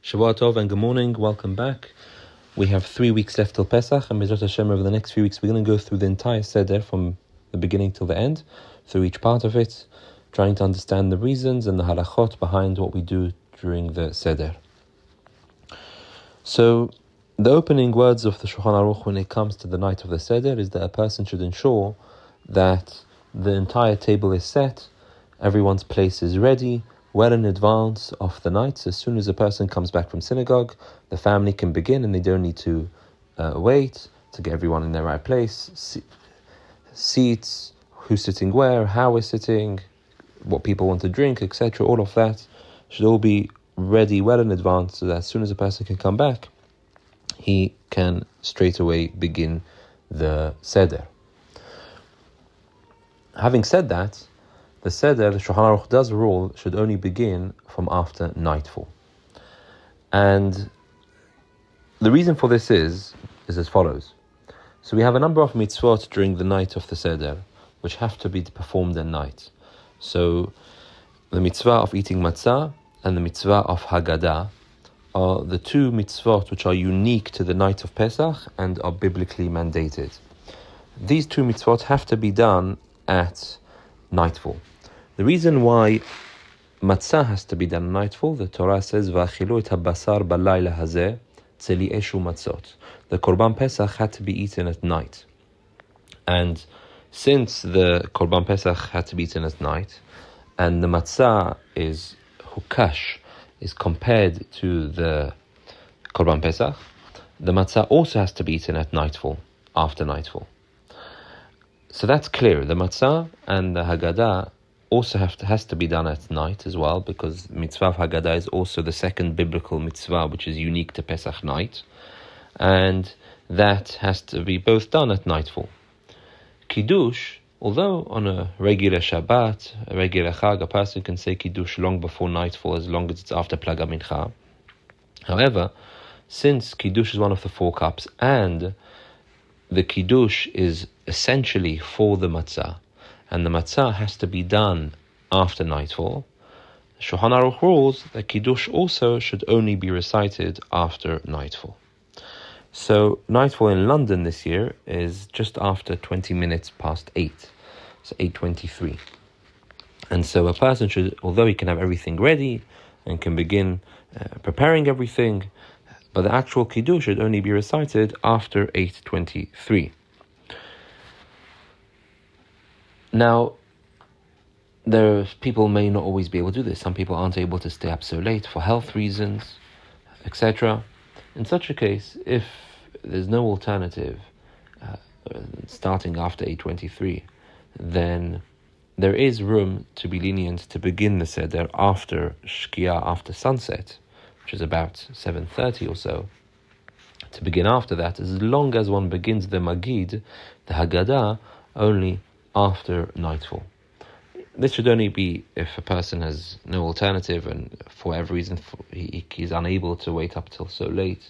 Shavua Tov and good morning, welcome back. We have 3 weeks left till Pesach, and Bezrat Hashem over the next few weeks we're going to go through the entire Seder from the beginning till the end, through each part of it, trying to understand the reasons and the halachot behind what we do during the Seder. So, the opening words of the Shulchan Aruch when it comes to the night of the Seder is that a person should ensure that the entire table is set, everyone's place is ready, well in advance of the night. So as soon as a person comes back from synagogue, the family can begin and they don't need to wait to get everyone in their right place. Seats, who's sitting where, how we're sitting, what people want to drink, etc. All of that should all be ready well in advance so that as soon as a person can come back, he can straight away begin the Seder. Having said that, the Seder, the Shulchan Aruch does rule, should only begin from after nightfall. And the reason for this is as follows. So we have a number of mitzvot during the night of the Seder, which have to be performed at night. So the mitzvah of eating matzah and the mitzvah of Haggadah are the two mitzvot which are unique to the night of Pesach and are biblically mandated. These two mitzvot have to be done at nightfall. The reason why matzah has to be done at nightfall, the Torah says, "V'achilu et habasar balayla hazeh tzeli eshu matzot." The Korban Pesach had to be eaten at night. And since the Korban Pesach had to be eaten at night, and the matzah is hukash, is compared to the Korban Pesach, the matzah also has to be eaten at nightfall, after nightfall. So that's clear. The matzah and the Haggadah also has to be done at night as well, because mitzvah of Haggadah is also the second biblical mitzvah which is unique to Pesach night, and that has to be both done at nightfall. Kiddush, although on a regular Shabbat, a regular Chag, a person can say Kiddush long before nightfall as long as it's after Plaga Mincha. However, since Kiddush is one of the 4 cups and the Kiddush is essentially for the matzah, and the matzah has to be done after nightfall, Shulchan Aruch rules that Kiddush also should only be recited after nightfall. So nightfall in London this year is just after 20 minutes past 8, so 8:23. And so a person should, although he can have everything ready and can begin preparing everything, but the actual Kiddush should only be recited after 8:23. Now, people may not always be able to do this. Some people aren't able to stay up so late for health reasons, etc. In such a case, if there's no alternative starting after 8:23, then there is room to be lenient to begin the Seder after Shkia, after sunset, which is about 7:30 or so, to begin after that, as long as one begins the Magid, the Haggadah, only after nightfall. This should only be if a person has no alternative and for whatever reason he's unable to wait up till so late,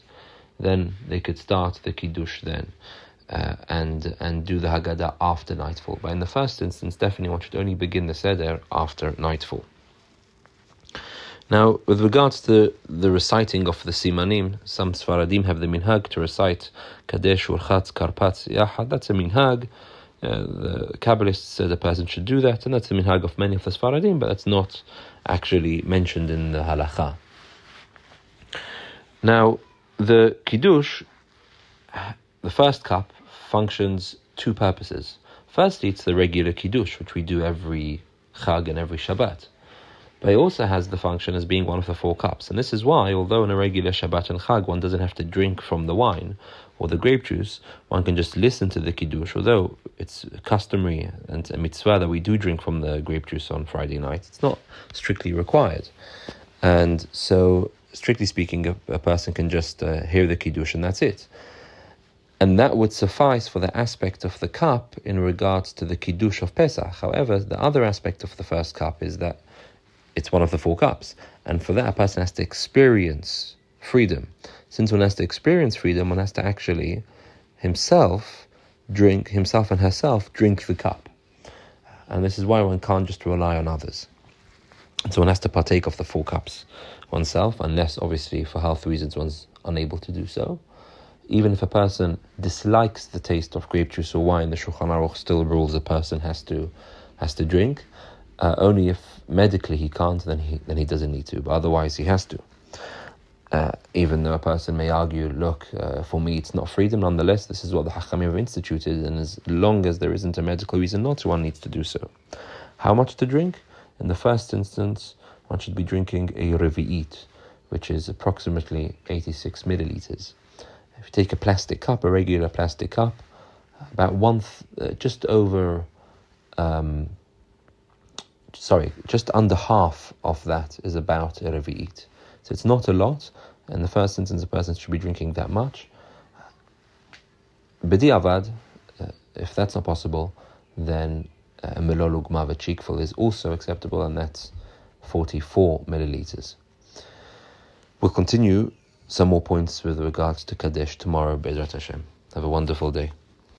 then they could start the Kiddush then and do the Haggadah after nightfall. But in the first instance, definitely one should only begin the Seder after nightfall. Now, with regards to the reciting of the Simanim, some Sfaradim have the minhag to recite Kaddesh, Urchatz, Karpatz, Yahad. That's a minhag. The Kabbalists said a person should do that, and that's the minhag of many of the Sfaradim, but that's not actually mentioned in the halakha. Now, the Kiddush, the first cup, functions 2 purposes. Firstly, it's the regular Kiddush, which we do every Chag and every Shabbat. But it also has the function as being one of the 4 cups. And this is why, although in a regular Shabbat and Chag, one doesn't have to drink from the wine or the grape juice, one can just listen to the Kiddush, although it's customary and a mitzvah that we do drink from the grape juice on Friday night. It's not strictly required. And so, strictly speaking, a person can just hear the Kiddush and that's it. And that would suffice for the aspect of the cup in regards to the Kiddush of Pesach. However, the other aspect of the first cup is that it's one of the 4 cups. And for that, a person has to experience freedom. Since one has to experience freedom, one has to actually himself and herself drink the cup. And this is why one can't just rely on others. And so one has to partake of the 4 cups oneself, unless obviously for health reasons one's unable to do so. Even if a person dislikes the taste of grape juice or wine, the Shulchan Aruch still rules a person has to drink. Only if medically he can't, then he doesn't need to. But otherwise, he has to. Even though a person may argue, look, for me it's not freedom, nonetheless, this is what the Hachamim have instituted, and as long as there isn't a medical reason not to, one needs to do so. How much to drink? In the first instance, one should be drinking a revi'it, which is approximately 86 milliliters. If you take a plastic cup, a regular plastic cup, about just under half of that is about a revi'it. So it's not a lot. In the first instance, a person should be drinking that much. B'di'avad, if that's not possible, then a melol ugma, a cheekful, is also acceptable, and that's 44 milliliters. We'll continue some more points with regards to Kaddesh tomorrow, Be'ezrat Hashem. Have a wonderful day.